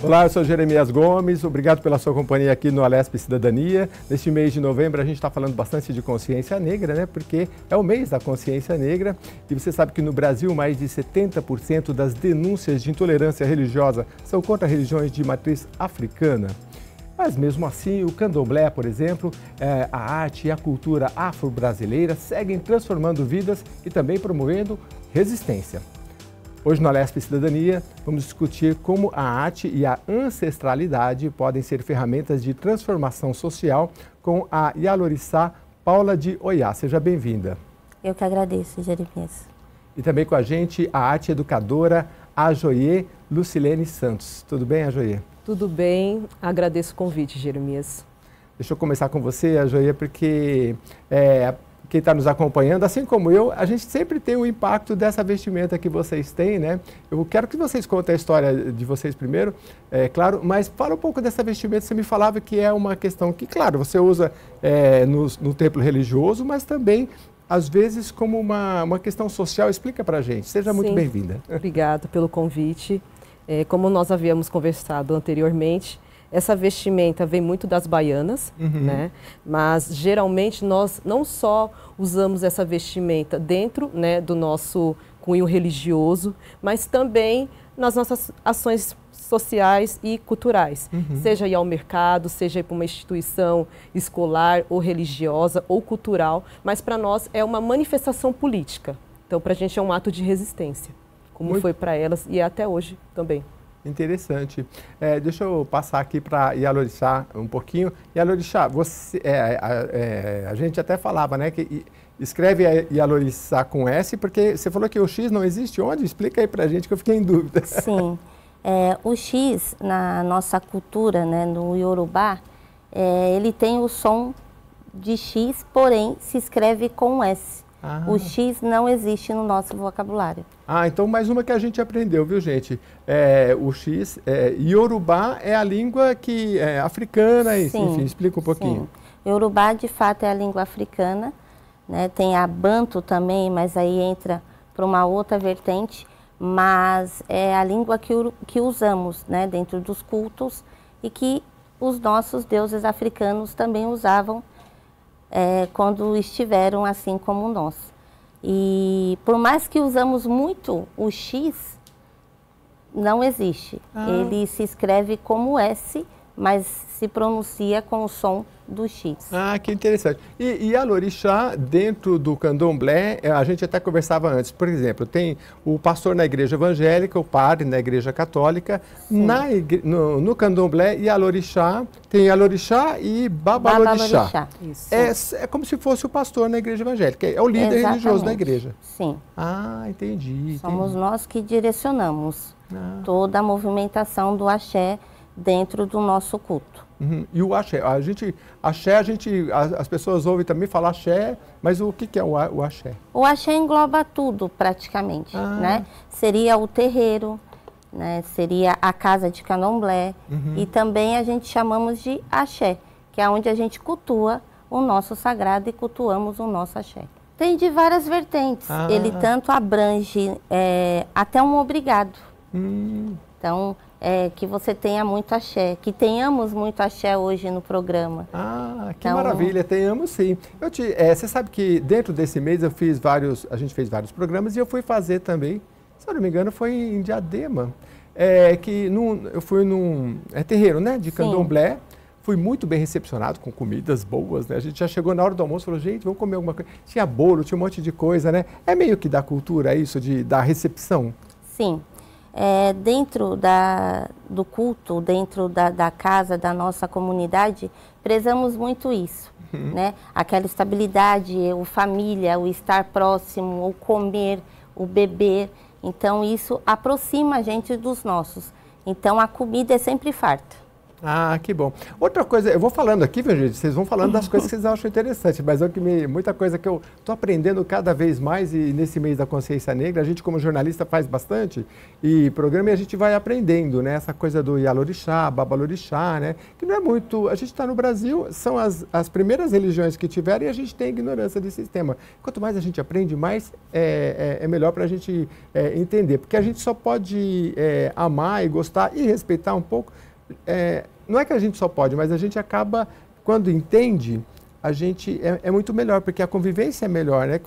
Olá, eu sou Jeremias Gomes, obrigado pela sua companhia aqui no Alesp Cidadania. Neste mês de novembro a gente está falando bastante de consciência negra, né? Porque é o mês da consciência negra e você sabe que no Brasil mais de 70% das denúncias de intolerância religiosa são contra religiões de matriz africana. Mas mesmo assim, o candomblé, por exemplo, a arte e a cultura afro-brasileira seguem transformando vidas e também promovendo resistência. Hoje no Alesp Cidadania vamos discutir como a arte e a ancestralidade podem ser ferramentas de transformação social com a Yalorixá Paula de Oiá. Seja bem-vinda. Eu que agradeço, Jeremias. E também com a gente a arte educadora Ajoyê Lucilene Santos. Tudo bem, Ajoyê? Tudo bem, agradeço o convite, Jeremias. Deixa eu começar com você, Ajoyê, porque quem está nos acompanhando, assim como eu, a gente sempre tem o impacto dessa vestimenta que vocês têm, né? Eu quero que vocês contem a história de vocês primeiro, claro, mas fala um pouco dessa vestimenta. Você me falava que é uma questão que, claro, você usa no templo religioso, mas também, às vezes, como uma questão social. Explica pra gente. Seja muito bem-vinda. Obrigada pelo convite. Como nós havíamos conversado anteriormente, essa vestimenta vem muito das baianas, né? Mas geralmente nós não só usamos essa vestimenta dentro, né, do nosso cunho religioso, mas também nas nossas ações sociais e culturais. Seja ir ao mercado, seja ir para uma instituição escolar ou religiosa ou cultural, mas para nós é uma manifestação política. Então para a gente é um ato de resistência, como foi para elas e até hoje também. Interessante. Deixa eu passar aqui para Yalorixá um pouquinho. Yalorixá, você, a gente até falava, né, que escreve Yalorixá com S, porque você falou que o X não existe. Onde? Explica aí para a gente que eu fiquei em dúvida. Sim. O X, na nossa cultura, né, no Iorubá, ele tem o som de X, porém se escreve com S. O X não existe no nosso vocabulário. Então mais uma que a gente aprendeu, viu, gente? O X, Iorubá é a língua que é africana, enfim, explica um pouquinho. Sim. Iorubá, de fato, é a língua africana, né? Tem a Banto também, mas aí entra para uma outra vertente, mas é a língua que usamos, né, dentro dos cultos e que os nossos deuses africanos também usavam quando estiveram assim como nós. E por mais que usamos muito o X, não existe. Ele se escreve como S, mas se pronuncia com o som do X. Que interessante. E Yalorixá, dentro do candomblé, a gente até conversava antes, por exemplo, tem o pastor na igreja evangélica, o padre na igreja católica, no candomblé, Yalorixá, tem Yalorixá e Babalorixá. É como se fosse o pastor na igreja evangélica, é o líder religioso da igreja. Sim. Entendi. Somos nós que direcionamos toda a movimentação do axé dentro do nosso culto. E o axé? As pessoas ouvem também falar axé, mas o que é o axé? O axé engloba tudo praticamente, né? Seria o terreiro, né? Seria a casa de candomblé e também a gente chamamos de axé, que é onde a gente cultua o nosso sagrado e cultuamos o nosso axé. Tem de várias vertentes, ele tanto abrange até um obrigado. Então, que você tenha muito axé, que tenhamos muito axé hoje no programa. Que maravilha, tenhamos sim. Você sabe que dentro desse mês a gente fez vários programas e eu fui fazer também, se eu não me engano, foi em Diadema, eu fui num terreiro, né, de candomblé. Fui muito bem recepcionado, com comidas boas, né? A gente já chegou na hora do almoço e falou, gente, vamos comer alguma coisa. Tinha bolo, tinha um monte de coisa, né? É meio que da cultura isso, da recepção? Sim. Dentro do culto, dentro da casa, da nossa comunidade, prezamos muito isso, né? Aquela estabilidade, o família, o estar próximo, o comer, o beber. Então, isso aproxima a gente dos nossos. Então, a comida é sempre farta. Ah, que bom. Outra coisa, eu vou falando aqui, viu, gente? Vocês vão falando das coisas que vocês acham interessantes, mas muita coisa que eu estou aprendendo cada vez mais, e nesse mês da consciência negra, a gente como jornalista faz bastante, e programa, e a gente vai aprendendo, né? Essa coisa do Ialorixá, Babalorixá, né? Que não é muito... A gente está no Brasil, são as primeiras religiões que tiveram, e a gente tem ignorância desse sistema. Quanto mais a gente aprende, mais é melhor para a gente entender, porque a gente só pode amar e gostar e respeitar um pouco. Não é que a gente só pode, mas a gente acaba, quando entende, a gente é muito melhor, porque a convivência é melhor, né?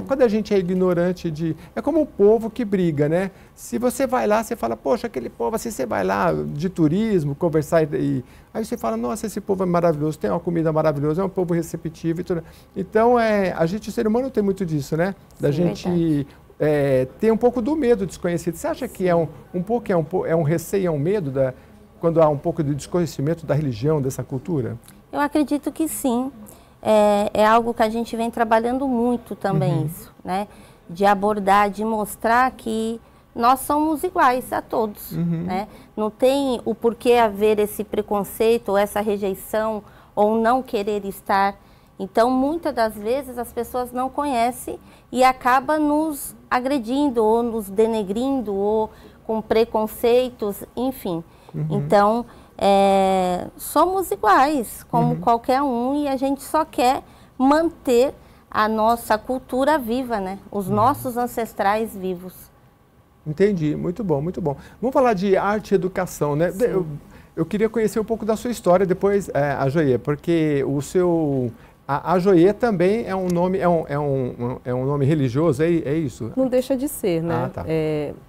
Quando a gente é ignorante é como um povo que briga, né? Se você vai lá, você fala, poxa, aquele povo, assim, você vai lá de turismo, conversar, aí você fala, nossa, esse povo é maravilhoso, tem uma comida maravilhosa, é um povo receptivo e tudo. Então, o ser humano tem muito disso, né? Da gente... ter um pouco do medo desconhecido. Você acha que é um receio, é um medo quando há um pouco de desconhecimento da religião, dessa cultura? Eu acredito que sim. É algo que a gente vem trabalhando muito também, isso, né? De abordar, de mostrar que nós somos iguais a todos, né? Não tem o porquê haver esse preconceito, ou essa rejeição, ou não querer estar. Então, muitas das vezes, as pessoas não conhecem e acabam nos agredindo, ou nos denegrindo, ou com preconceitos, enfim. Então, somos iguais, como qualquer um, e a gente só quer manter a nossa cultura viva, né? Os nossos ancestrais vivos. Entendi, muito bom, muito bom. Vamos falar de arte e educação, né? Eu queria conhecer um pouco da sua história depois, a Joiê, porque a Joiê também é um nome, é um nome religioso, é isso? Não deixa de ser, né? Ah, tá.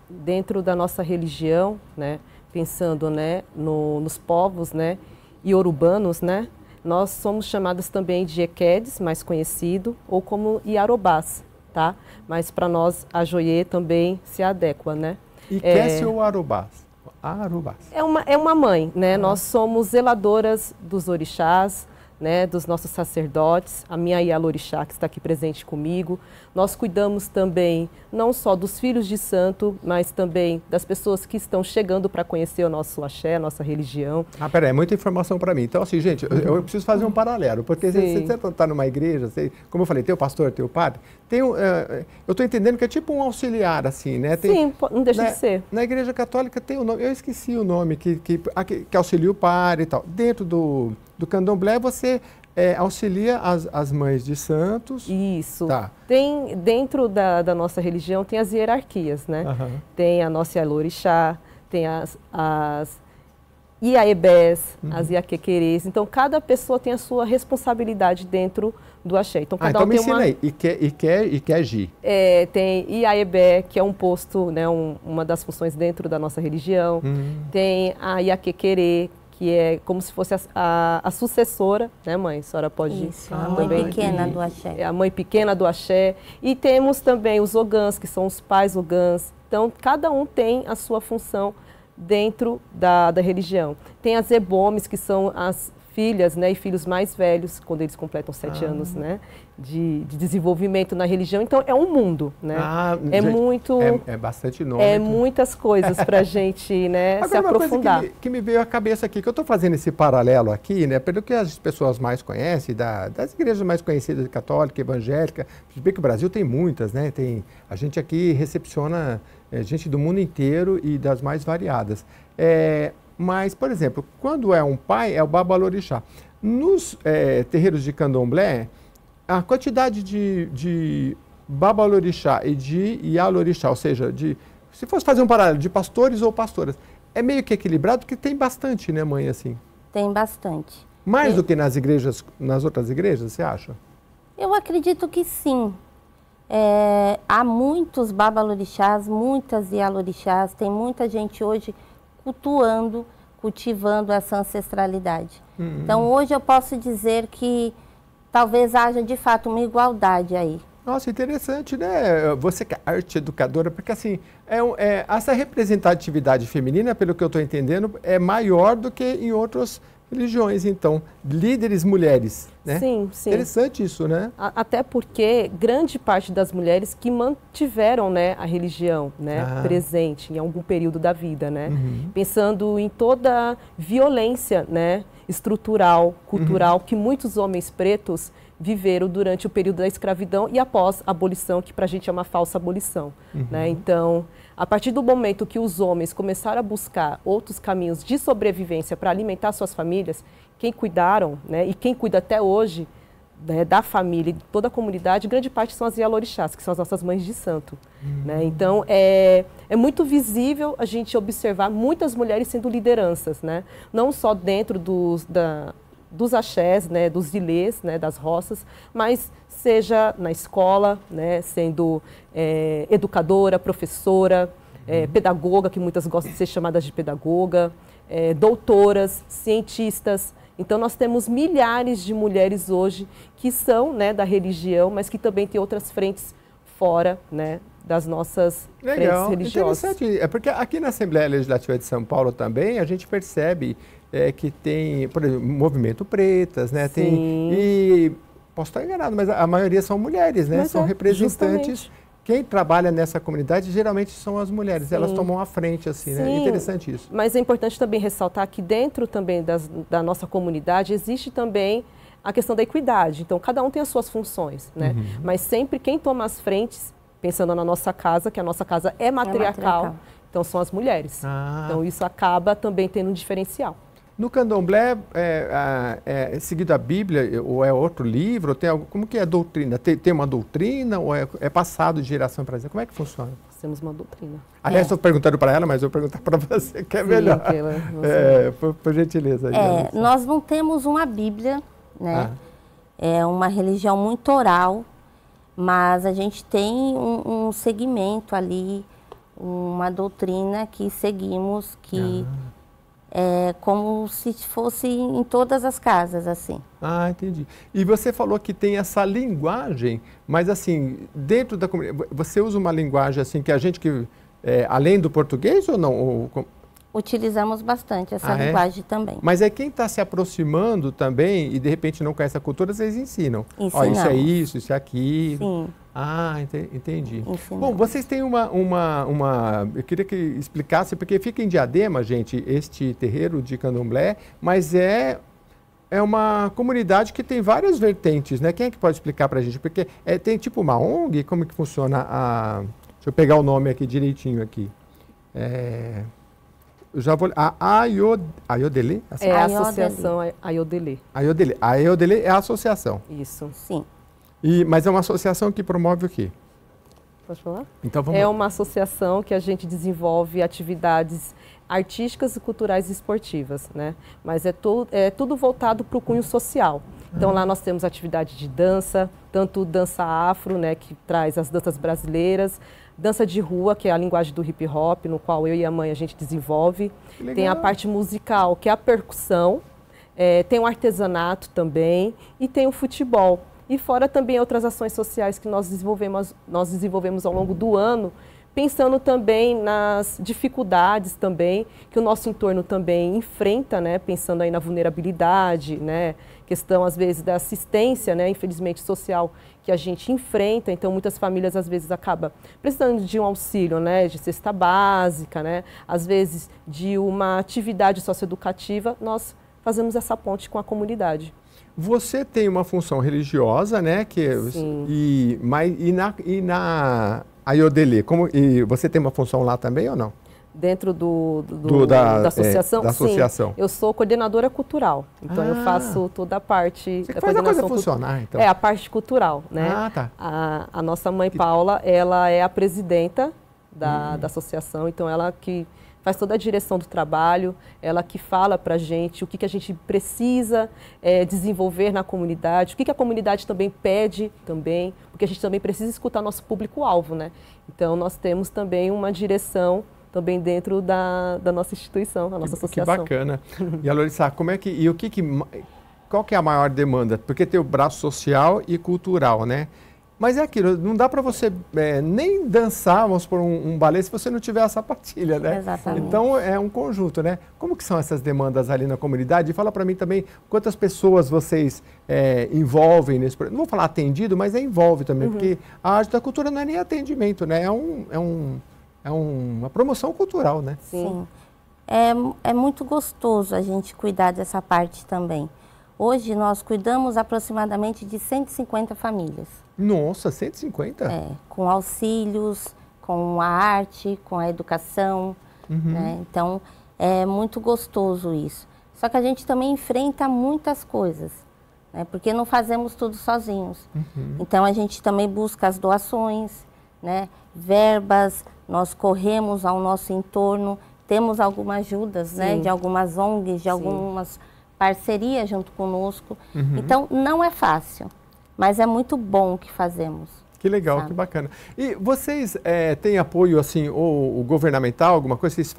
Dentro da nossa religião, né? Pensando, né, nos povos, né, iorubanos, né, nós somos chamados também de Equedes, mais conhecido, ou como Iarobás, tá? Mas para nós a Joiê também se adequa, né? Iquece ou Arobás? Arobás. É uma mãe, né? Nós somos zeladoras dos orixás, né, dos nossos sacerdotes, a minha Ialorixá, que está aqui presente comigo. Nós cuidamos também, não só dos filhos de santo, mas também das pessoas que estão chegando para conhecer o nosso axé, a nossa religião. Peraí, é muita informação para mim. Então, assim, gente, eu preciso fazer um paralelo, porque você está numa igreja, como eu falei, tem o pastor, tem o padre, eu estou entendendo que é tipo um auxiliar, assim, né? Sim, não deixa de ser. Na igreja católica tem o nome, eu esqueci o nome, que auxilia o padre e tal. Dentro do candomblé, você auxilia as mães de santos. Isso. Tá. Tem, dentro da nossa religião, tem as hierarquias, né? Tem a nossa Ialorixá, tem as Iaebés, as Iaquequerês. Então, cada pessoa tem a sua responsabilidade dentro do axé. Então, cada então me ensina aí. Iquegi. Tem Iaebé, que é um posto, né, uma das funções dentro da nossa religião. Tem a Iaquequerê, que é como se fosse a sucessora, né, mãe? A senhora pode... Isso, a mãe pequena do axé. É a mãe pequena do axé. E temos também os ogãs, que são os pais ogãs. Então, cada um tem a sua função dentro da religião. Tem as ebomes, que são as filhas, né, e filhos mais velhos, quando eles completam 7 anos, né, de desenvolvimento na religião. Então, é um mundo, né? É bastante nome. É muitas coisas para a gente, né, agora, se aprofundar. Uma coisa que me veio à cabeça aqui, que eu estou fazendo esse paralelo aqui, né, pelo que as pessoas mais conhecem, das igrejas mais conhecidas, católica, evangélica, se bem que o Brasil tem muitas, né, a gente aqui recepciona gente do mundo inteiro e das mais variadas. Mas, por exemplo, quando é um pai, é o Babalorixá. Nos terreiros de candomblé, a quantidade de Babalorixá e de Ialorixá, ou seja, se fosse fazer um paralelo de pastores ou pastoras, é meio que equilibrado, porque tem bastante, né, mãe, assim? Tem bastante. Mais do que nas outras igrejas, você acha? Eu acredito que sim. Há muitos Babalorixás, muitas Ialorixás, tem muita gente hoje cultivando essa ancestralidade. Então, hoje eu posso dizer que talvez haja, de fato, uma igualdade aí. Nossa, interessante, né? Você que é arte educadora, porque assim, essa representatividade feminina, pelo que eu estou entendendo, é maior do que em outros religiões, então, líderes mulheres, né? Sim, sim. Interessante isso, né? Até porque grande parte das mulheres que mantiveram, né, a religião, né, presente em algum período da vida, né? Pensando em toda a violência, né, estrutural, cultural, que muitos homens pretos viveram durante o período da escravidão e após a abolição, que para a gente é uma falsa abolição, né? Então, a partir do momento que os homens começaram a buscar outros caminhos de sobrevivência para alimentar suas famílias, quem cuidaram, né, e quem cuida até hoje, né, da família e de toda a comunidade, grande parte são as Ialorixás, que são as nossas mães de santo. Né? Então, é muito visível a gente observar muitas mulheres sendo lideranças, né? Não só dentro dos axés, né, dos ilês, né, das roças, mas seja na escola, né, sendo educadora, professora, pedagoga, que muitas gostam de ser chamadas de pedagoga, doutoras, cientistas. Então, nós temos milhares de mulheres hoje que são, né, da religião, mas que também têm outras frentes fora, né, das nossas frentes religiosas. Interessante. É porque aqui na Assembleia Legislativa de São Paulo também a gente percebe que tem, por exemplo, movimento pretas, né? Sim. E posso estar enganado, mas a maioria são mulheres, né? Mas são representantes. Justamente. Quem trabalha nessa comunidade geralmente são as mulheres, Sim. elas tomam a frente, assim, né? Sim, Interessante isso. mas é importante também ressaltar que dentro também da nossa comunidade existe também a questão da equidade. Então, cada um tem as suas funções, né? Mas sempre quem toma as frentes, pensando na nossa casa, que a nossa casa é matriarcal, então são as mulheres. Então, isso acaba também tendo um diferencial. No candomblé, é seguido a Bíblia ou é outro livro? Tem algo, como que é a doutrina? Tem uma doutrina ou é passado de geração para geração? Como é que funciona? Nós temos uma doutrina. Aliás, estou perguntando para ela, mas eu vou perguntar para você, que é melhor. Por gentileza. Nós não temos uma Bíblia, né? É uma religião muito oral, mas a gente tem um segmento ali, uma doutrina que seguimos, que... É como se fosse em todas as casas, assim. Entendi. E você falou que tem essa linguagem, mas assim, dentro da comunidade, você usa uma linguagem assim que a gente que, além do português ou não? Utilizamos bastante essa linguagem também. Mas quem está se aproximando também e de repente não conhece a cultura, vocês ensinam. Ó, isso é isso é aquilo. Sim. Entendi. Ensinamos. Bom, vocês têm eu queria que explicasse, porque fica em Diadema, gente, este terreiro de candomblé, mas é uma comunidade que tem várias vertentes, né? Quem é que pode explicar para a gente? Porque tem tipo uma ONG, como que funciona deixa eu pegar o nome aqui direitinho aqui. Eu já vou... Ayodele? É a associação Ayodele. Ayodele é a associação. Isso. Sim. Mas é uma associação que promove o quê? Pode falar? Então, vamos lá. É uma associação que a gente desenvolve atividades artísticas, culturais e esportivas, né? Mas é tudo voltado para o cunho social. Então, lá nós temos atividade de dança, tanto dança afro, né, que traz as danças brasileiras, dança de rua, que é a linguagem do hip hop, no qual eu e a mãe a gente desenvolve. Tem a parte musical, que é a percussão, tem o artesanato também e tem o futebol. E fora também outras ações sociais que nós desenvolvemos ao longo do ano, pensando também nas dificuldades também que o nosso entorno também enfrenta, né? Pensando aí na vulnerabilidade, né? Questão às vezes da assistência, né? Infelizmente social que a gente enfrenta. Então muitas famílias às vezes acabam precisando de um auxílio, né? De cesta básica, né? Às vezes de uma atividade socioeducativa. Nós fazemos essa ponte com a comunidade. Você tem uma função religiosa, né? Sim. E na Ayodele, e você tem uma função lá também ou não? Dentro da associação? Da associação. Sim, eu sou coordenadora cultural, então eu faço toda a parte da coordenação. Faz a coisa funcionar, então. A parte cultural, né? Tá. A nossa mãe Paula, ela é a presidenta da associação, então ela que faz toda a direção do trabalho, ela que fala para a gente o que a gente precisa desenvolver na comunidade, o que a comunidade também pede também, porque a gente também precisa escutar nosso público-alvo, né? Então, nós temos também uma direção também dentro da nossa instituição, a nossa associação. Que bacana. E a Lorissa, qual que é a maior demanda? Porque tem o braço social e cultural, né? Mas é aquilo, não dá para você nem dançar, vamos supor, um balé se você não tiver a sapatilha, né? Exatamente. Então é um conjunto, né? Como que são essas demandas ali na comunidade? E fala para mim também quantas pessoas vocês envolvem nesse projeto. Não vou falar atendido, mas envolve também, porque a arte da cultura não é nem atendimento, né? É uma promoção cultural, né? Sim. É muito gostoso a gente cuidar dessa parte também. Hoje nós cuidamos aproximadamente de 150 famílias. Nossa, 150? Com auxílios, com a arte, com a educação. Né? Então, é muito gostoso isso. Só que a gente também enfrenta muitas coisas, né? Porque não fazemos tudo sozinhos. Então, a gente também busca as doações, né? Verbas, nós corremos ao nosso entorno, temos algumas ajudas, né? De algumas ONGs, de algumas parcerias junto conosco. Então, não é fácil, mas é muito bom o que fazemos. Que legal, sabe? Que bacana. E vocês têm apoio, assim, ou governamental, alguma coisa? Vocês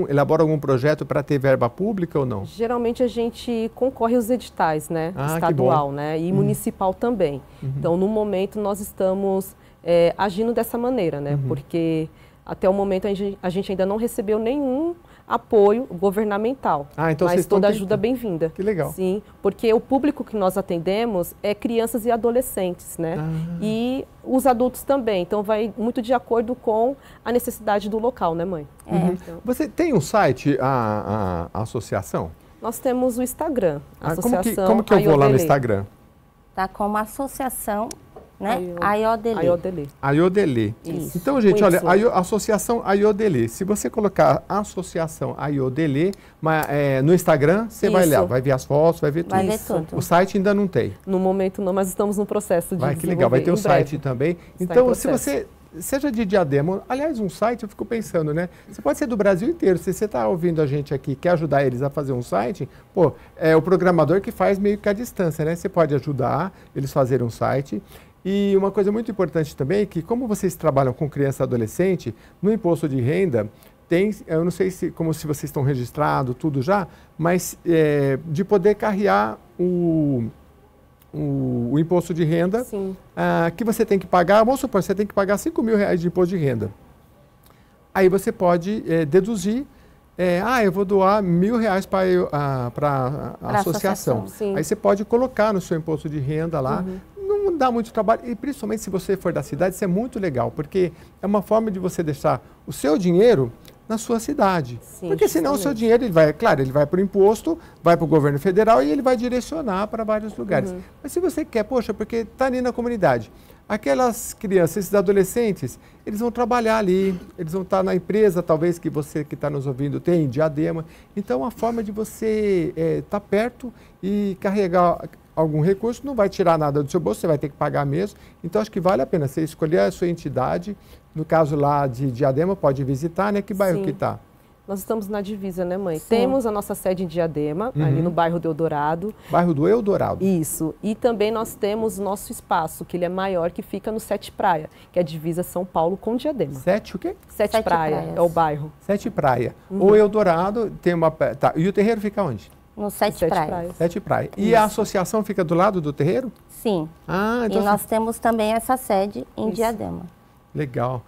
elaboram algum projeto para ter verba pública ou não? Geralmente a gente concorre aos editais, né? Estadual, né? E municipal também. Então, no momento, nós estamos agindo dessa maneira, né? Porque até o momento a gente ainda não recebeu nenhum apoio governamental, então mas toda ajuda bem-vinda. Que legal. Sim, porque o público que nós atendemos é crianças e adolescentes, né? E os adultos também, então vai muito de acordo com a necessidade do local, né, mãe? Então... Você tem um site, a associação? Nós temos o Instagram, Associação como que eu vou lá no Instagram? Tá como associação, né? Aiodelê. Aiodelê. Então, gente, olha, a Associação Aiodelê. Se você colocar Associação Aiodelê no Instagram, você vai lá, vai ver as fotos, vai ver tudo. Vai ver tudo. O site ainda não tem. No momento não, mas estamos no processo de desenvolver. Que legal, vai ter o site também. Então, se você... Seja de Diadema, aliás, um site, eu fico pensando, né? Você pode ser do Brasil inteiro. Se você está ouvindo a gente aqui, quer ajudar eles a fazer um site, é o programador que faz meio que à distância, né? Você pode ajudar eles a fazerem um site. E uma coisa muito importante também é que, como vocês trabalham com criança e adolescente, no imposto de renda, eu não sei se vocês estão registrados, tudo já, mas de poder carrear o imposto de renda que você tem que pagar. Vamos supor, você tem que pagar R$5.000 de imposto de renda. Aí você pode deduzir, eu vou doar R$1.000 para a associação. Aí você pode colocar no seu imposto de renda lá. Não dá muito trabalho, e principalmente se você for da cidade, isso é muito legal, porque é uma forma de você deixar o seu dinheiro na sua cidade. Porque senão o seu dinheiro, ele vai para o imposto, vai para o governo federal e ele vai direcionar para vários lugares. Mas se você quer, porque está ali na comunidade, aquelas crianças, esses adolescentes, eles vão trabalhar ali, eles vão estar na empresa, talvez que você que está nos ouvindo tem, em Diadema. Então, uma forma de você estar perto e carregar algum recurso, não vai tirar nada do seu bolso, você vai ter que pagar mesmo. Então, acho que vale a pena você escolher a sua entidade. No caso lá de Diadema, pode visitar, né? Que bairro que está? Nós estamos na divisa, né, mãe? Temos a nossa sede em Diadema, ali no bairro do Eldorado. Bairro do Eldorado. Isso. E também nós temos nosso espaço, que ele é maior, que fica no Sete Praia, que é a divisa São Paulo com Diadema. Sete o quê? Sete Praia, é o bairro. Sete Praia. O Eldorado tem uma... Tá. E o terreiro fica onde? No Sete Praias. Sete Praias. E a associação fica do lado do terreiro? Sim. Então e nós temos também essa sede em Diadema. Legal.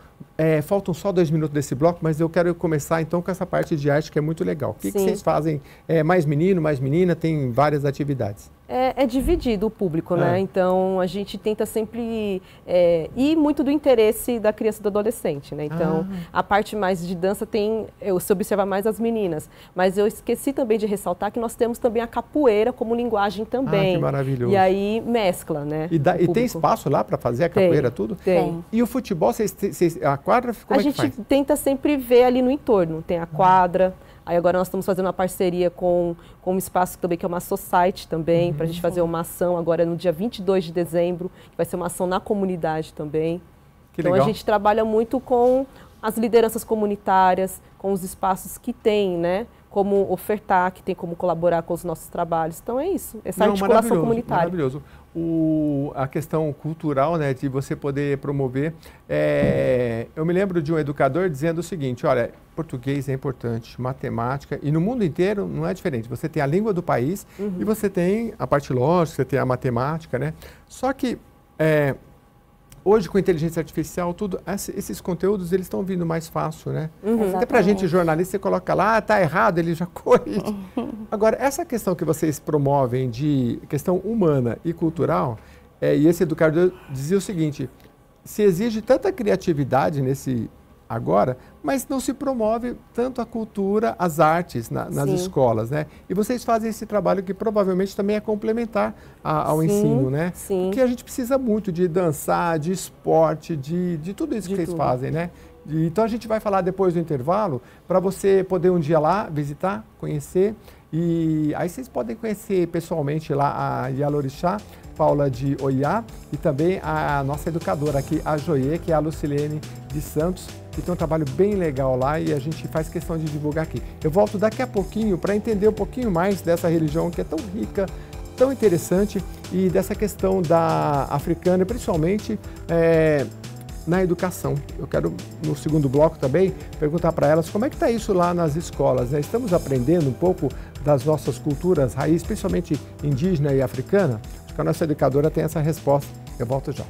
Faltam só 2 minutos desse bloco, mas eu quero começar então com essa parte de arte que é muito legal. O que vocês fazem? Mais menino, mais menina? Tem várias atividades. É dividido o público, né? Então, a gente tenta sempre ir muito do interesse da criança e do adolescente, né? Então, a parte mais de dança se observa mais as meninas. Mas eu esqueci também de ressaltar que nós temos também a capoeira como linguagem também. Que maravilhoso. E aí, mescla, né? E tem espaço lá para fazer a capoeira, tudo? Tem. E o futebol, a quadra, como é que faz? A gente tenta sempre ver ali no entorno. Tem a quadra. Aí agora nós estamos fazendo uma parceria com um espaço também, que é uma society também, para a gente fazer uma ação agora no dia 22 de dezembro, que vai ser uma ação na comunidade também. Então a gente trabalha muito com as lideranças comunitárias, com os espaços que tem, né? Como ofertar, que tem como colaborar com os nossos trabalhos. Então é isso, essa articulação comunitária. Maravilhoso. A questão cultural, né, de você poder promover. Eu me lembro de um educador dizendo o seguinte, olha, português é importante, matemática, e no mundo inteiro não é diferente. Você tem a língua do país e você tem a parte lógica, você tem a matemática, né? Só que hoje com inteligência artificial, tudo, esses conteúdos eles estão vindo mais fácil, né? Uhum. Até pra gente jornalista, você coloca lá, tá errado, ele já corrige. Agora, essa questão que vocês promovem de questão humana e cultural, e esse educador dizia o seguinte, se exige tanta criatividade nesse agora, mas não se promove tanto a cultura, as artes nas escolas, né? E vocês fazem esse trabalho que provavelmente também é complementar ao ensino, né? Sim. Porque a gente precisa muito de dançar, de esporte, de tudo isso que vocês fazem, né? Então a gente vai falar depois do intervalo para você poder um dia lá visitar, conhecer e aí vocês podem conhecer pessoalmente lá a Yalorixá, Paula de Oiá e também a nossa educadora aqui, a Joie, que é a Lucilene de Santos, que tem um trabalho bem legal lá e a gente faz questão de divulgar aqui. Eu volto daqui a pouquinho para entender um pouquinho mais dessa religião que é tão rica, tão interessante e dessa questão da africana, principalmente na educação. Eu quero, no segundo bloco também, perguntar para elas como é que está isso lá nas escolas, né? Estamos aprendendo um pouco das nossas culturas raízes, principalmente indígena e africana? Acho que a nossa educadora tem essa resposta. Eu volto já.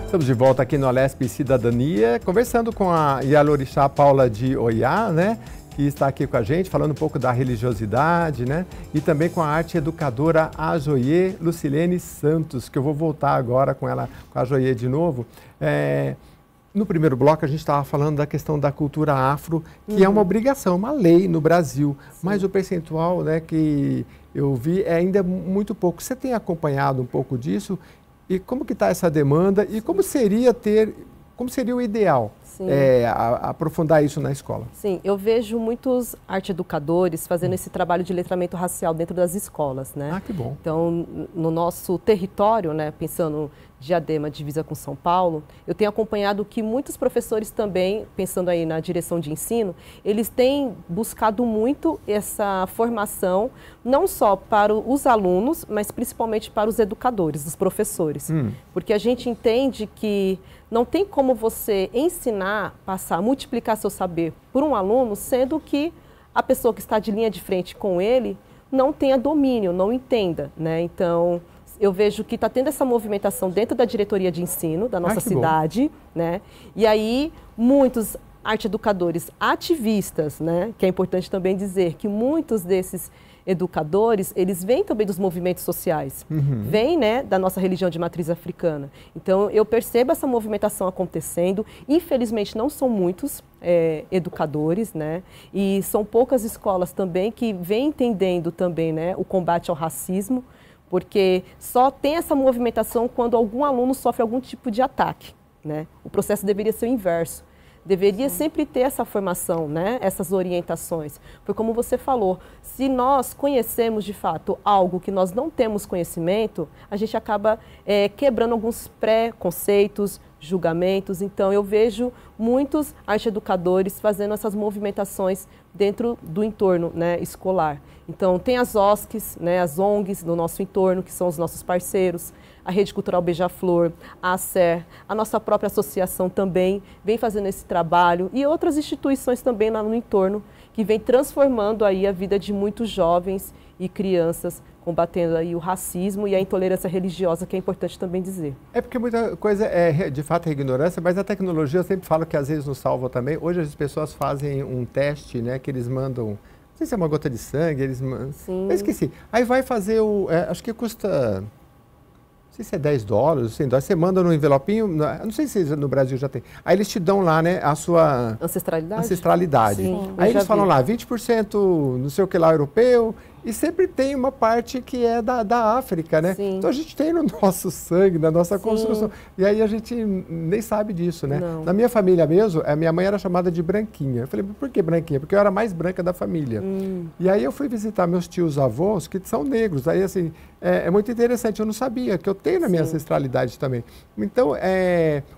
Estamos de volta aqui no Alesp Cidadania, conversando com a Yalorixá Paula de Oiá, né? Que está aqui com a gente, falando um pouco da religiosidade, né? E também com a arte educadora a Joie Lucilene Santos, que eu vou voltar agora com ela, com a Joie de novo. No primeiro bloco a gente estava falando da questão da cultura afro, que é uma obrigação, uma lei no Brasil, mas o percentual, né, que eu vi é ainda muito pouco. Você tem acompanhado um pouco disso? E como que está essa demanda e como seria o ideal aprofundar isso na escola? Sim, eu vejo muitos arte-educadores fazendo esse trabalho de letramento racial dentro das escolas, né? Ah, que bom. Então, no nosso território, né, pensando Diadema, divisa com São Paulo, eu tenho acompanhado que muitos professores também, pensando aí na direção de ensino, eles têm buscado muito essa formação, não só para os alunos, mas principalmente para os educadores, os professores. Porque a gente entende que não tem como você ensinar, passar, multiplicar seu saber por um aluno, sendo que a pessoa que está de linha de frente com ele não tenha domínio, não entenda, né? Então, eu vejo que está tendo essa movimentação dentro da diretoria de ensino da nossa cidade, né? E aí, muitos arte-educadores ativistas, né? Que é importante também dizer que muitos desses educadores, eles vêm também dos movimentos sociais, vêm, né, da nossa religião de matriz africana. Então, eu percebo essa movimentação acontecendo. Infelizmente, não são muitos educadores, né, e são poucas escolas também que vêm entendendo também, né, o combate ao racismo, porque só tem essa movimentação quando algum aluno sofre algum tipo de ataque, né? O processo deveria ser o inverso. Deveria sempre ter essa formação, né? Essas orientações. Foi como você falou, se nós conhecemos de fato algo que nós não temos conhecimento, a gente acaba quebrando alguns pré-conceitos, julgamentos. Então, eu vejo muitos arte-educadores fazendo essas movimentações dentro do entorno, né, escolar. Então, tem as OSCs, né, as ONGs do nosso entorno, que são os nossos parceiros, a Rede Cultural Beija-Flor, a ACER, a nossa própria associação também vem fazendo esse trabalho e outras instituições também lá no entorno que vem transformando aí a vida de muitos jovens e crianças, combatendo aí o racismo e a intolerância religiosa, que é importante também dizer. É porque muita coisa de fato é ignorância, mas a tecnologia eu sempre falo que às vezes nos salva também. Hoje as pessoas fazem um teste, né, que eles mandam, não sei se é uma gota de sangue, eles mandam... Sim. Eu esqueci. Aí vai fazer acho que custa... Não sei se é $10, $100, você manda no envelopinho, não sei se no Brasil já tem. Aí eles te dão lá, né, a sua... Ancestralidade. Sim, aí eles falam lá, 20% não sei o que lá europeu, e sempre tem uma parte que é da África, né? Sim. Então a gente tem no nosso sangue, na nossa construção. E aí a gente nem sabe disso, né? Não. Na minha família mesmo, a minha mãe era chamada de branquinha. Eu falei, por que branquinha? Porque eu era a mais branca da família. E aí eu fui visitar meus tios avós, que são negros. Aí assim, é muito interessante, eu não sabia, que eu tenho na minha ancestralidade também. Então,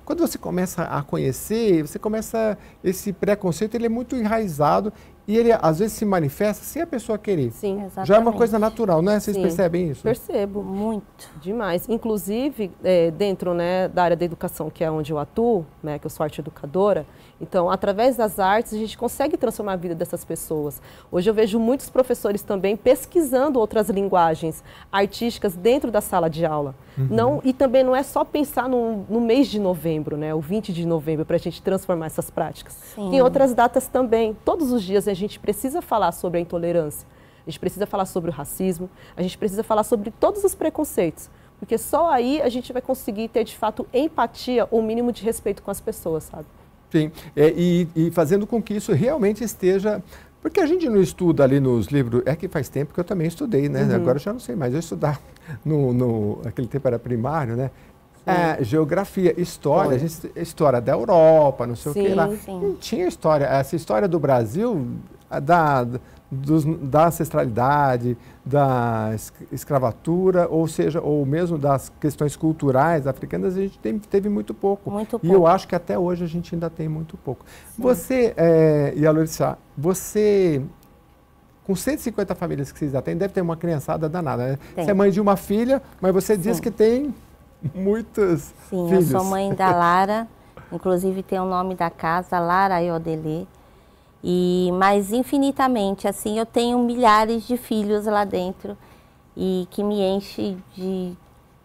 quando você começa a conhecer, você começa, esse preconceito, ele é muito enraizado e ele às vezes se manifesta sem a pessoa querer. Sim, exatamente. Já é uma coisa natural, né? Vocês Sim, percebem isso? Percebo. Muito. Demais. Inclusive, dentro, né, da área da educação, que é onde eu atuo, né, que eu sou arte educadora, então, através das artes, a gente consegue transformar a vida dessas pessoas. Hoje eu vejo muitos professores também pesquisando outras linguagens artísticas dentro da sala de aula. E também não é só pensar no mês de novembro, né, o 20 de novembro, para a gente transformar essas práticas. Sim. Em outras datas também. Todos os dias a gente precisa falar sobre a intolerância. A gente precisa falar sobre o racismo, a gente precisa falar sobre todos os preconceitos, porque só aí a gente vai conseguir ter, de fato, empatia ou mínimo de respeito com as pessoas, sabe? Sim, e fazendo com que isso realmente esteja... Porque a gente não estuda ali nos livros... É que faz tempo que eu também estudei, né? Agora eu já não sei mais. Eu estudava aquele tempo era primário, né? Geografia, história, história da Europa, não sei o que lá. Sim. Não tinha história. Essa história do Brasil, da ancestralidade, da escravatura, ou seja, ou mesmo das questões culturais africanas, a gente teve muito pouco. Muito pouco. E eu acho que até hoje a gente ainda tem muito pouco. Sim. Você, Yalorissa, você, com 150 famílias que vocês atendem, deve ter uma criançada danada, né? Você é mãe de uma filha, mas você diz que tem muitas Sim, filhos. eu sou mãe da Lara, inclusive tem o nome da casa, Lara Ayodele. Mas infinitamente, assim, eu tenho milhares de filhos lá dentro e que me enche de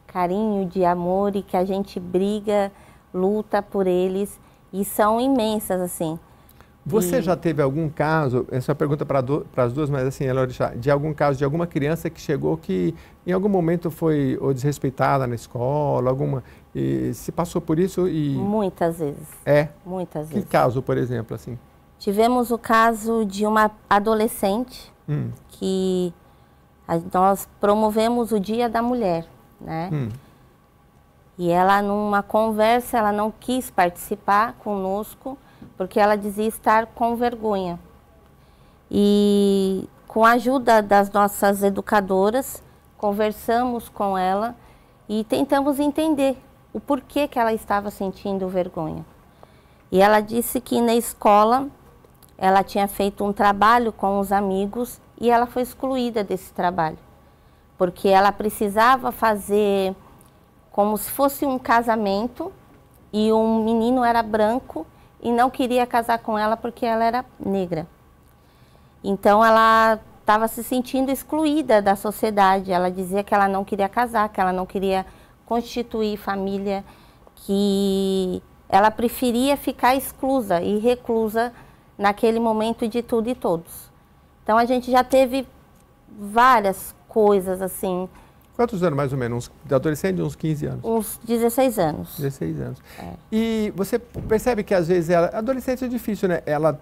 carinho, de amor e que a gente briga, luta por eles e são imensas, assim. Você já teve algum caso, essa é uma pergunta para as duas, mas assim, Yalorissa, de algum caso de alguma criança que chegou que em algum momento foi ou desrespeitada na escola, e se passou por isso e... Muitas vezes. Muitas vezes. Que caso, por exemplo, assim? Tivemos o caso de uma adolescente que nós promovemos o Dia da Mulher, né? E ela, numa conversa, ela não quis participar conosco porque ela dizia estar com vergonha. E com a ajuda das nossas educadoras, conversamos com ela e tentamos entender o porquê que ela estava sentindo vergonha. E ela disse que na escola ela tinha feito um trabalho com os amigos e ela foi excluída desse trabalho, porque ela precisava fazer como se fosse um casamento e um menino era branco e não queria casar com ela porque ela era negra. Então ela estava se sentindo excluída da sociedade, ela dizia que ela não queria casar, que ela não queria constituir família, que ela preferia ficar exclusa e reclusa naquele momento de tudo e todos. Então a gente já teve várias coisas assim. Quantos anos mais ou menos? De adolescente, uns 15 anos? Uns 16 anos. 16 anos. E você percebe que às vezes adolescente é difícil, né? Ela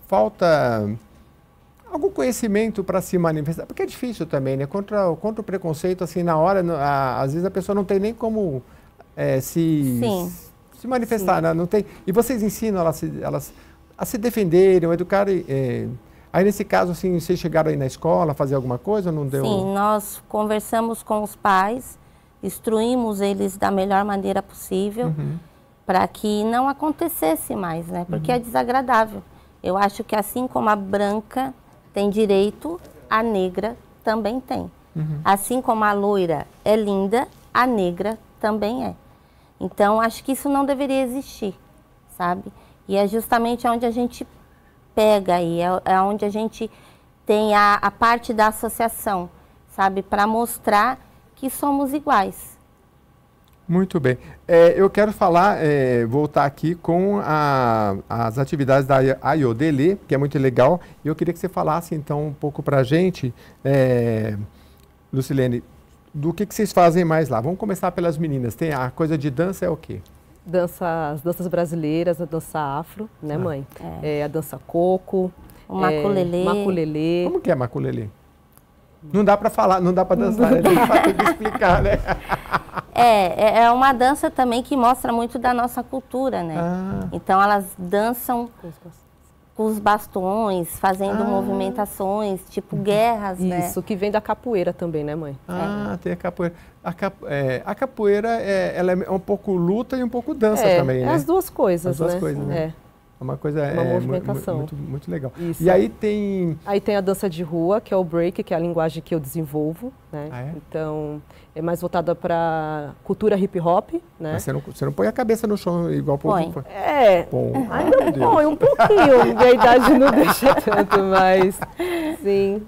falta algum conhecimento para se manifestar, porque é difícil também, né? Contra o preconceito, assim, na hora, às vezes a pessoa não tem nem como se manifestar, né? Não tem. E vocês ensinam elas a se defenderem, a educarem. Aí, nesse caso, assim, vocês chegaram aí na escola a fazer alguma coisa ou não deu? Sim, nós conversamos com os pais, instruímos eles da melhor maneira possível para que não acontecesse mais, né? Porque é desagradável. Eu acho que assim como a branca tem direito, a negra também tem. Assim como a loira é linda, a negra também é. Então, acho que isso não deveria existir, sabe? E é justamente onde a gente pega aí, é onde a gente tem a parte da associação, sabe? Para mostrar que somos iguais. Muito bem. Eu quero voltar aqui com as atividades da Ayodele, que é muito legal. E eu queria que você falasse, então, um pouco para a gente, Lucilene, do que vocês fazem mais lá. Vamos começar pelas meninas. Tem a coisa de dança é o quê? As danças brasileiras, a dança afro, né, mãe? A dança coco, o maculelê. Maculelê. Como que é maculelê? Não dá para falar, não dá para dançar, né? Tem que explicar, né? É uma dança também que mostra muito da nossa cultura, né? Então elas dançam com os bastões, fazendo movimentações, tipo guerras, né? Isso, que vem da capoeira também, né, mãe? Tem a capoeira. A capoeira, ela é um pouco luta e um pouco dança também, né? As duas coisas, As duas coisas, né? uma coisa uma movimentação. Muito legal. Isso. E aí tem... Aí tem a dança de rua, que é o break, que é a linguagem que eu desenvolvo, né? Ah, é? Então, é mais voltada para cultura hip hop, né? Mas você não põe a cabeça no chão igual o povo põe. Ainda põe um pouquinho, minha idade não deixa tanto, mas sim,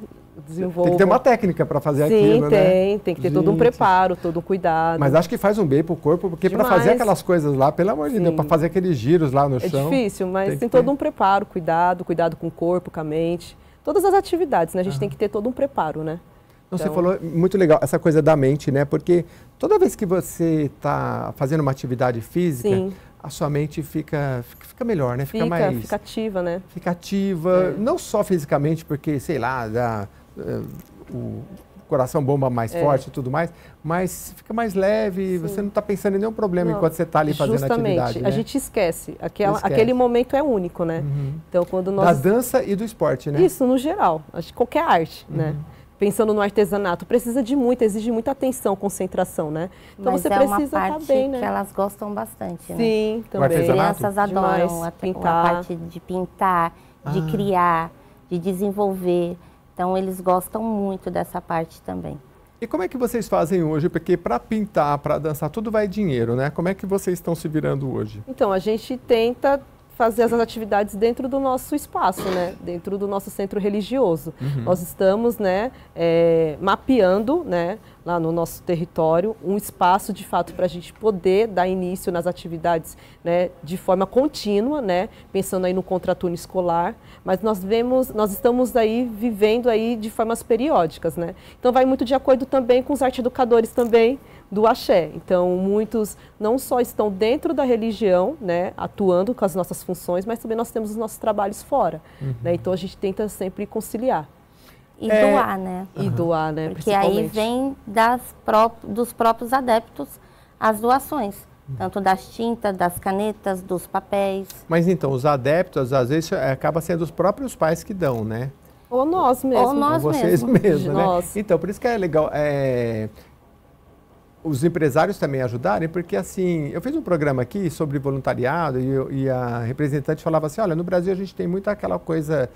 desenvolvo. Tem que ter uma técnica para fazer aquilo, né? Tem que ter todo um preparo, todo um cuidado. Mas acho que faz um bem pro corpo, porque para fazer aquelas coisas lá, pelo amor de Deus, para fazer aqueles giros lá no chão... É difícil, mas tem todo um preparo, cuidado com o corpo, com a mente. Todas as atividades, né? A gente tem que ter todo um preparo, né? Então, você falou muito legal, essa coisa da mente, né? Porque toda vez que você está fazendo uma atividade física, a sua mente fica melhor, né? Fica ativa, né? Fica ativa, não só fisicamente, porque, sei lá, o coração bomba mais forte e tudo mais, mas fica mais leve, você não está pensando em nenhum problema enquanto você está ali fazendo a atividade. A gente esquece. Aquele momento é único, né? Então, quando nós... Da dança e do esporte, né? Isso, no geral. Acho que qualquer arte, né? Pensando no artesanato, exige muita atenção, concentração, né? Então mas você precisa estar bem, né? Que elas gostam bastante, né? Sim, também. As crianças adoram a parte de pintar, de criar, de desenvolver. Então eles gostam muito dessa parte também. E como é que vocês fazem hoje? Porque para pintar, para dançar, tudo vai dinheiro, né? Como é que vocês estão se virando hoje? Então, a gente tenta fazer as atividades dentro do nosso espaço, né? Dentro do nosso centro religioso. Nós estamos, né, mapeando, né, lá no nosso território, um espaço de fato para a gente poder dar início nas atividades, né, de forma contínua, né, pensando aí no contraturno escolar, mas nós estamos aí vivendo aí de formas periódicas, né? Então vai muito de acordo também com os arte-educadores também do axé. Então, muitos não só estão dentro da religião, né, atuando com as nossas funções, mas também nós temos os nossos trabalhos fora. Né? Então, a gente tenta sempre conciliar. E doar, né? E doar, né? Porque aí vem dos próprios adeptos as doações. Tanto das tintas, das canetas, dos papéis. Mas então, os adeptos, às vezes, acaba sendo os próprios pais que dão, né? Ou nós mesmos. Ou nós vocês mesmos, né? Nós. Então, por isso que é legal... os empresários também ajudarem, porque assim, eu fiz um programa aqui sobre voluntariado e a representante falava assim, olha, no Brasil a gente tem muito aquela coisa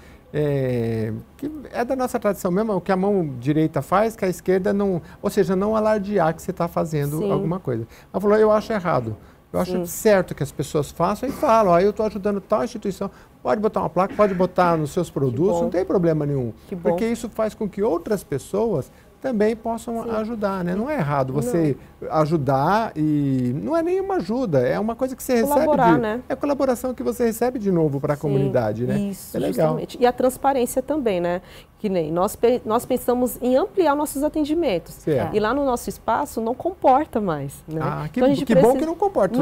que é da nossa tradição mesmo, o que a mão direita faz, que a esquerda não, ou seja, não alardear que você está fazendo alguma coisa. Ela falou, eu acho errado, eu acho certo que as pessoas façam e falam, eu estou ajudando tal instituição, pode botar uma placa, pode botar nos seus produtos, não tem problema nenhum, porque isso faz com que outras pessoas também possam ajudar, né? Não é errado você ajudar e não é nenhuma ajuda, é uma coisa que você recebe. Né? É colaboração que você recebe de novo para a comunidade, né? Isso, é legal. Justamente. E a transparência também, né? Que nem nós pensamos em ampliar nossos atendimentos. Certo. E lá no nosso espaço não comporta mais, né? Então bom que não comporta.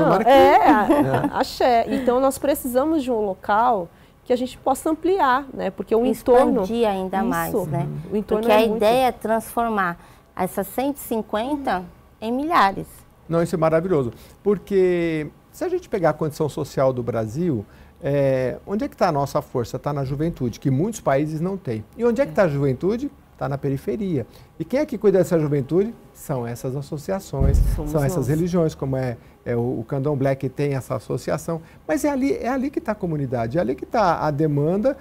Axé. Então nós precisamos de um local que a gente possa ampliar, né? Porque o entorno... Expandir ainda mais, né? O entorno porque a ideia é transformar essas 150 em milhares. Não, isso é maravilhoso. Porque se a gente pegar a condição social do Brasil, onde é que está a nossa força? Está na juventude, que muitos países não têm. E onde é que está a juventude? Está na periferia. E quem é que cuida dessa juventude? São essas associações, são essas religiões, como o Candomblé, que tem essa associação. Mas é ali que está a comunidade, é ali que está a demanda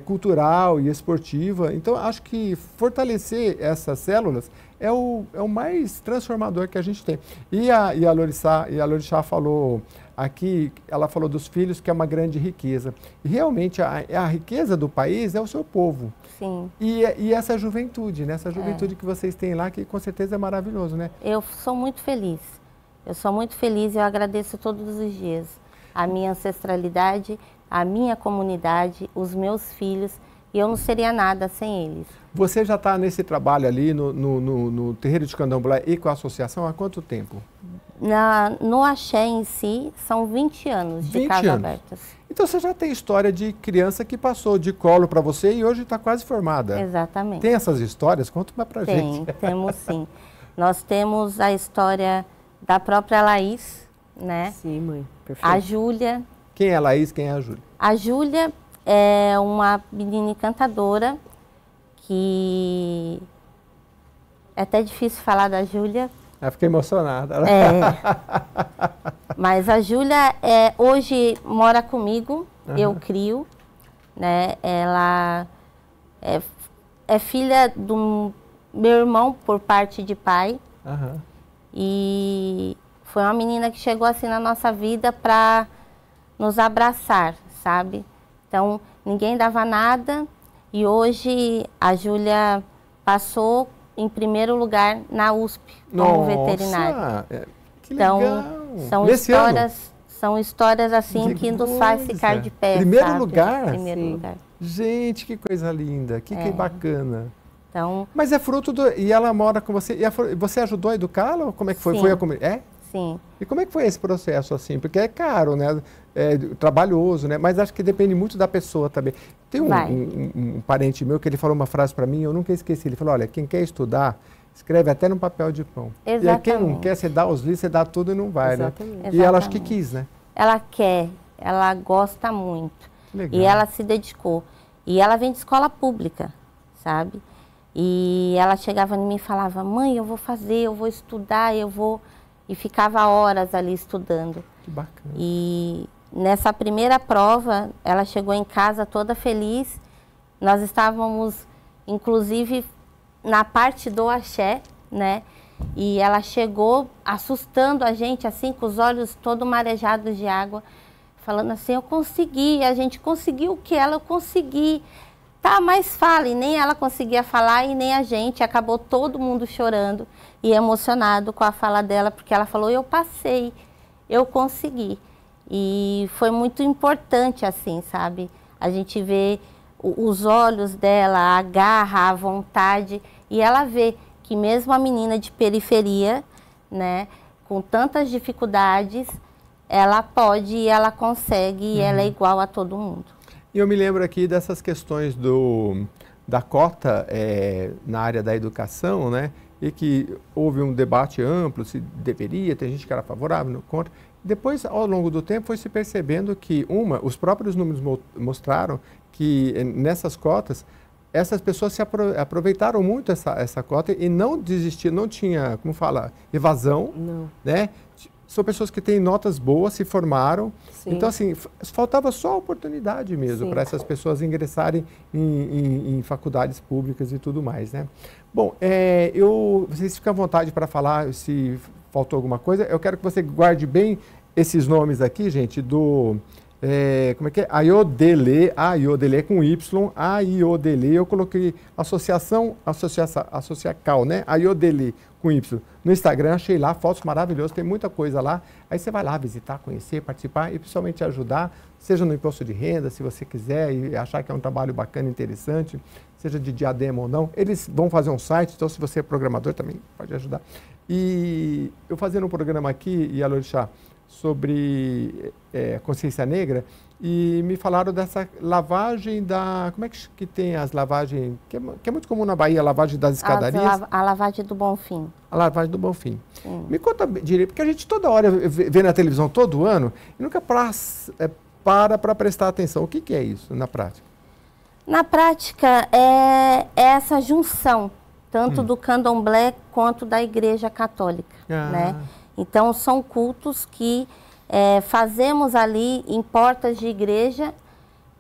cultural e esportiva. Então, acho que fortalecer essas células é o mais transformador que a gente tem. E a Lorixá falou aqui, ela falou dos filhos, que é uma grande riqueza. E realmente a riqueza do país é o seu povo. Sim. E essa juventude, né? Essa juventude que vocês têm lá, que com certeza é maravilhoso, né? Eu sou muito feliz. Eu sou muito feliz e eu agradeço todos os dias a minha ancestralidade, a minha comunidade, os meus filhos, e eu não seria nada sem eles. Você já está nesse trabalho ali no terreiro de Candomblé e com a associação há quanto tempo? No axé em si, são 20 anos de Casas Abertas. Então você já tem história de criança que passou de colo para você e hoje está quase formada. Exatamente. Tem essas histórias? Conta uma pra gente. Temos sim. Nós temos a história da própria Laís, né? Sim, mãe. Perfeito. A Júlia. Quem é a Laís? Quem é a Júlia? A Júlia é uma menina encantadora que é até difícil falar da Júlia. Eu fiquei emocionada. Mas a Júlia hoje mora comigo, eu crio, né? Ela é filha do meu irmão por parte de pai. E foi uma menina que chegou assim na nossa vida para nos abraçar, sabe? Então, ninguém dava nada e hoje a Júlia passou em primeiro lugar na USP como veterinária. Que legal. Então, são histórias assim que nos faz ficar de pé. Primeiro lugar? Primeiro lugar. Gente, que coisa linda, que bacana. Então, mas é fruto do... E ela mora com você, e você ajudou a educá-la? Como é que foi? Sim. Foi a comunidade? Sim. E como é que foi esse processo assim? Porque é caro, né? É trabalhoso, né? Mas acho que depende muito da pessoa também. Tem um parente meu que ele falou uma frase para mim, eu nunca esqueci. Ele falou, olha, quem quer estudar, escreve até no papel de pão. Exatamente. E aí, quem não quer, você dá os livros, você dá tudo e não vai, Exatamente. né? E ela acho que quis, né? Ela quer, ela gosta muito. Legal. E ela se dedicou. E ela vem de escola pública, sabe? E ela chegava em mim e falava, mãe, eu vou fazer, eu vou estudar, eu vou... E ficava horas ali estudando. Que bacana. E nessa primeira prova, ela chegou em casa toda feliz. Nós estávamos, inclusive, na parte do axé, né? E ela chegou assustando a gente, assim, com os olhos todos marejados de água, falando assim, eu consegui, a gente conseguiu o que eu consegui. Tá, mas fala, e nem ela conseguia falar e nem a gente, acabou todo mundo chorando e emocionado com a fala dela, porque ela falou, eu passei, eu consegui. E foi muito importante, assim, sabe? A gente vê os olhos dela, a garra, a vontade, e ela vê que mesmo a menina de periferia, né, com tantas dificuldades, ela pode e ela consegue e ela é igual a todo mundo. E eu me lembro aqui dessas questões da cota na área da educação, né? E que houve um debate amplo, se deveria, tem gente que era favorável, não contra. Depois, ao longo do tempo, foi se percebendo que, os próprios números mostraram que nessas cotas, essas pessoas se aproveitaram muito essa cota e não desistiram, não tinha, como fala, evasão, né? São pessoas que têm notas boas, se formaram. Sim. Então, assim, faltava só a oportunidade mesmo para essas pessoas ingressarem em faculdades públicas e tudo mais, né? Bom, vocês ficam à vontade para falar se faltou alguma coisa. Eu quero que você guarde bem esses nomes aqui, gente, como é que é? Ayodele com Y, Ayodele, eu coloquei associação, né? Ayodele com Y. No Instagram, achei lá fotos maravilhosas, tem muita coisa lá. Aí você vai lá visitar, conhecer, participar e principalmente ajudar, seja no imposto de renda, se você quiser e achar que é um trabalho bacana, interessante, seja de Diadema ou não. Eles vão fazer um site, então se você é programador também pode ajudar. E eu fazendo um programa aqui, Yalorixá, sobre consciência negra, e me falaram dessa lavagem como é que tem as lavagens, que é muito comum na Bahia, a lavagem das escadarias? A lavagem do Bonfim. A lavagem do Bonfim. Me conta direito, porque a gente toda hora vê na televisão todo ano e nunca para prestar atenção. O que é isso na prática? Na prática é essa junção, tanto do candomblé quanto da Igreja Católica, né? Então, são cultos que fazemos ali em portas de igreja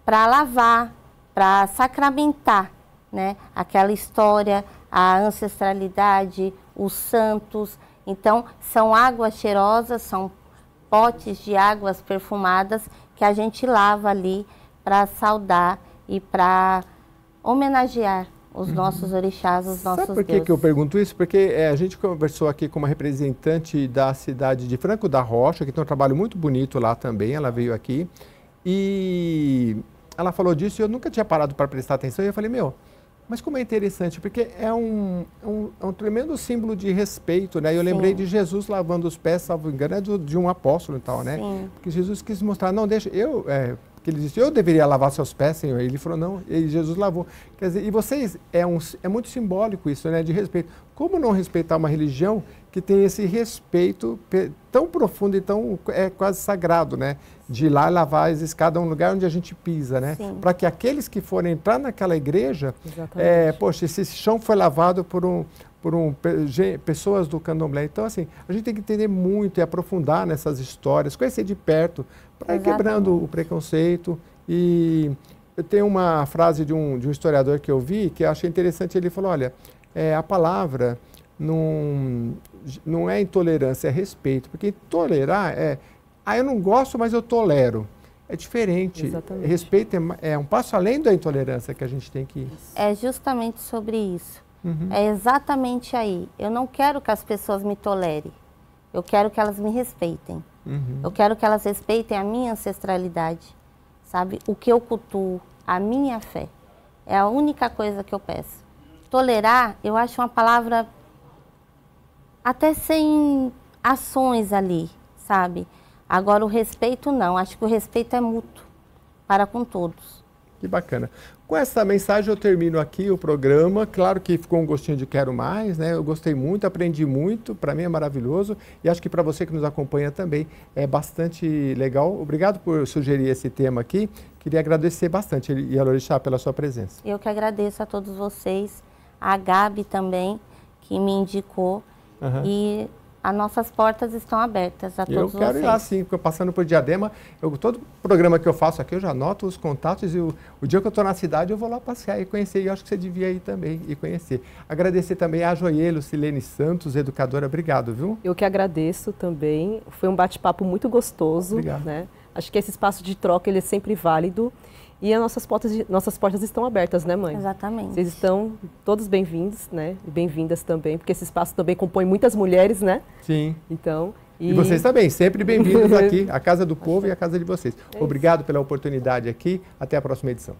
para lavar, para sacramentar, né? Aquela história, a ancestralidade, os santos. Então, são águas cheirosas, são potes de águas perfumadas que a gente lava ali para saudar e para homenagear os nossos orixás, os nossos deuses. Sabe por que eu pergunto isso? Porque a gente conversou aqui com uma representante da cidade de Franco da Rocha, que tem um trabalho muito bonito lá também, ela veio aqui, e ela falou disso e eu nunca tinha parado para prestar atenção, e eu falei, mas como é interessante, porque é um tremendo símbolo de respeito, né? Eu lembrei de Jesus lavando os pés, salvo engano, de um apóstolo e tal, né? Sim. Porque Jesus quis mostrar, não, deixa, que ele disse, eu deveria lavar seus pés, Senhor. Ele falou, não, e Jesus lavou. Quer dizer, e vocês, é muito simbólico isso, né, de respeito. Como não respeitar uma religião que tem esse respeito tão profundo e tão quase sagrado, né, de ir lá lavar as escadas, um lugar onde a gente pisa, né, para que aqueles que forem entrar naquela igreja, poxa, esse chão foi lavado por pessoas do candomblé. Então, assim, a gente tem que entender muito e aprofundar nessas histórias, conhecer de perto, para ir quebrando o preconceito E eu tenho uma frase de um historiador que eu vi, que eu achei interessante, ele falou, olha, a palavra não é intolerância, é respeito, porque tolerar eu não gosto, mas eu tolero. É diferente. Exatamente. Respeito é um passo além da intolerância que a gente tem que... É justamente sobre isso. É exatamente aí. Eu não quero que as pessoas me tolerem. Eu quero que elas me respeitem. Eu quero que elas respeitem a minha ancestralidade, sabe? O que eu cultuo, a minha fé. É a única coisa que eu peço. Tolerar, eu acho uma palavra até sem ações ali, sabe? Agora, o respeito não. Acho que o respeito é mútuo para com todos. Que bacana. Com essa mensagem eu termino aqui o programa. Claro que ficou um gostinho de quero mais, né? Eu gostei muito, aprendi muito. Para mim é maravilhoso. E acho que para você que nos acompanha também é bastante legal. Obrigado por sugerir esse tema aqui. Queria agradecer bastante, Yalorixá, pela sua presença. Eu que agradeço a todos vocês. A Gabi também, que me indicou. E... as nossas portas estão abertas a todos vocês. Eu quero ir lá, sim, porque passando por Diadema, todo programa que eu faço aqui, eu já anoto os contatos e o dia que eu estou na cidade, eu vou lá passear e conhecer. E eu acho que você devia ir também e conhecer. Agradecer também a Joielo Silene Santos, educadora. Obrigado, viu? Eu que agradeço também. Foi um bate-papo muito gostoso. Obrigado. Né? Acho que esse espaço de troca ele é sempre válido. E as nossas portas estão abertas, né, mãe? Exatamente. Vocês estão todos bem-vindos, né? E bem-vindas também, porque esse espaço também compõe muitas mulheres, né? Sim. Então... E vocês também, sempre bem-vindos aqui, a Casa do Povo e a Casa de vocês. Obrigado pela oportunidade aqui. Até a próxima edição.